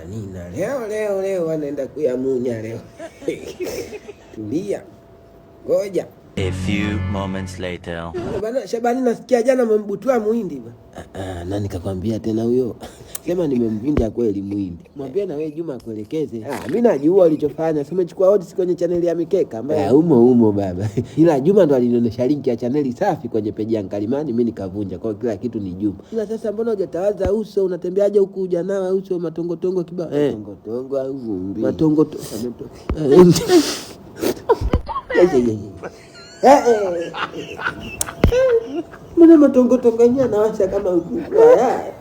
Nina leo wanaenda kuyamunya leo. Tulia. Ngoja. A few moments later. Bana Shabani, nasikia jana mmembutua muhindi bana. Nani kakwambia tena huyo? Sema nimemvinja kweli muhindi. Mwambie na wewe Juma kuelekeze. Mimi najua alichofanya. Sema umechukua odds kwenye channel ya Mikeka ambaye umo baba. Ila Juma ndo alinionyesha link ya channel safi kwenye page ya Kalimani, mimi nikavunja. Kwa kila kitu ni Juma. Ila sasa mbona hujatawaza uso, unatembeaje huku hujanawa uso matongotongo kibao? Matongotongo au vumbi. Matongotongo. Mbona matongotongo yenyewe anawasha kama ukuku haya?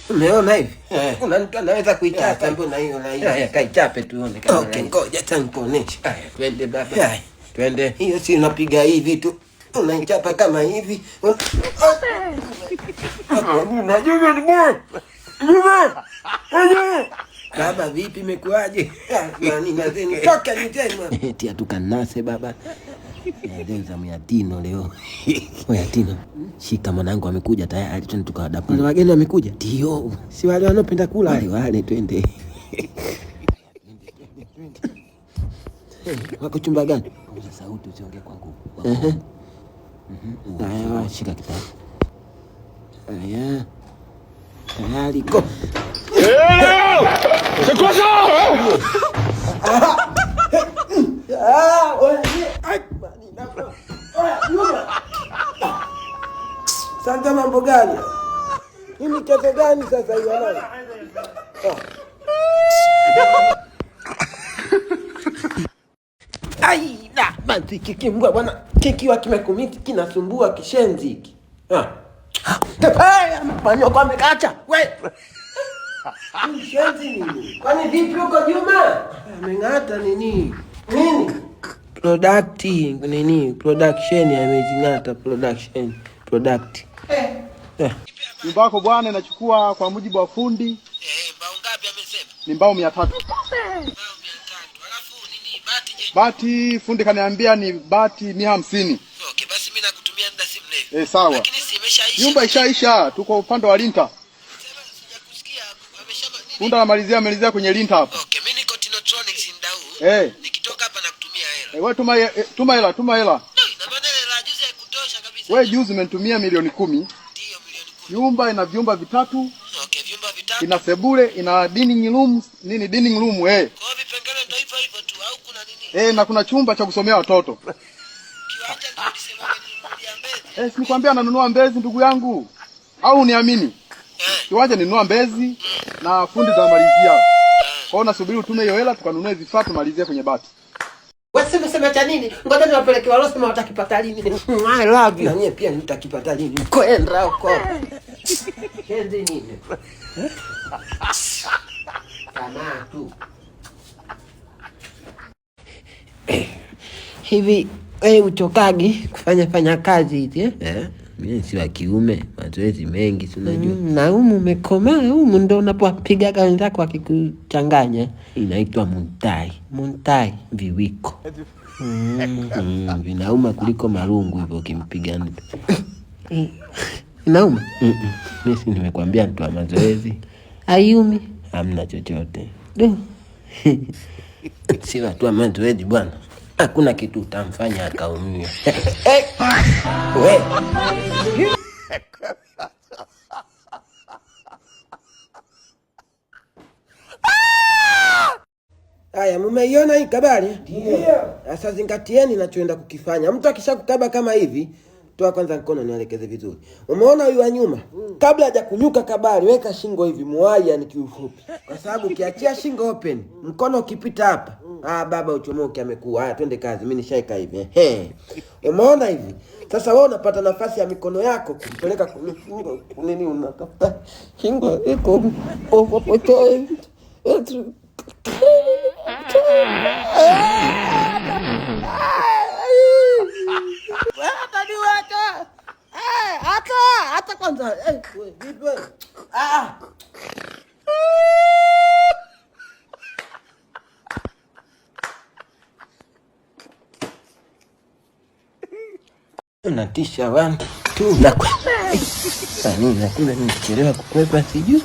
Umeona hivi? Kuna mtu anaweza kuichapa mbona hiyo na hiyo? Haya kaichape tuone kama. Okay, ngoja tanikuonesha. Haya, twende baba. Haya, twende. Hiyo si unapiga hivi tu. Unaichapa kama hivi. Baba vipi imekuaje? Nani nazeni toka nitema. Eti atukanase baba. Leo zamu ya Tino leo. Oya Tino, shika mwanangu amekuja tayari, twende tukawadapu. Wale wageni wamekuja? Ndio. Si wale wanopenda kula wale twende. Wako chumba gani? Ongeza sauti usiongee kwa nguvu. Haya, shika kitabu. Haya. Tayari go. Sekosa! Sasa mambo gani? Ni mchezo gani sasa hiyo nani? Basi kikimbwa bwana, kikiwa kimekumiti kinasumbua kishenzi hiki. Manyo kwa mekacha. We. Kishenzi nini? Kwani vipi huko Juma? Amengata nini? Nini? Production amezingata product. Nyumba yako bwana inachukua kwa mujibu wa fundi. Mbao ngapi amesema? Ni mbao 300. Mbao 300. Alafu nini bati je? Bati fundi kaniambia ni bati 150. Okay, basi mimi nakutumia muda si mrefu. Sawa. Lakini si imeshaisha. Nyumba ishaisha, tuko upande wa linta. Sema sijakusikia ameshaba nini? Fundi anamalizia kwenye linta hapa. Okay, mimi niko Tinotronics ndau. Nikitoka hapa nakutumia hela. Wewe tuma hela. Na maana hela juzi haikutosha kabisa. Wewe juzi umenitumia milioni 10. Ndio milioni 10. Nyumba ina vyumba vitatu. Okay, vyumba vitatu. Ina sebule, ina dining room, dining room Kwa vipengele ndio hivyo tu au kuna nini? Na kuna chumba cha kusomea watoto. Kiwanja ndio ulisema ninunulia Mbezi. Si nikwambia nanunua Mbezi ndugu yangu. Au uniamini? Kiwanja ninunua Mbezi na fundi tunamalizia. Kwa hiyo nasubiri utume hiyo hela tukanunue vifaa tumalizie kwenye bati. Wewe sema cha nini? Ngoja niwapeleke walo sema watakipata lini. I love you. Na nyie pia nitakipata lini? Kwenda huko. Kenzi nini? Kama tu. Hivi uchokagi kufanya kazi hizi mimi si wa kiume, mazoezi mengi si unajua. Na umekomaa ndo unapopiga kazi zako akikuchanganya. Inaitwa muntai viwiko. Vinauma kuliko marungu hivyo ukimpiga mtu. Inauma? Mimi si nimekwambia mtu wa mazoezi. Hayumi? Hamna chochote. Si watu wa mazoezi bwana. Hakuna kitu utamfanya akaumia. We. Haya, mmeiona hii kabari? Ndio. Sasa zingatieni ninachoenda kukifanya. Mtu akishakukaba kama hivi, toa kwanza mkono nielekeze vizuri. Umeona huyu wa nyuma? Kabla hajakunyuka kabari, weka shingo hivi muaya ni kiufupi. Kwa sababu ukiachia shingo open, mkono ukipita hapa, baba uchomoke amekuwa. Haya twende kazi, mimi nishaika hivi. Umeona hivi? Sasa wewe unapata nafasi ya mikono yako kupeleka kwenye shingo. Nini unatafuta? Shingo iko popote. Hata kwanza vipi wewe? Unatisha watu tu na kumbe nimechelewa kukwepa sijui.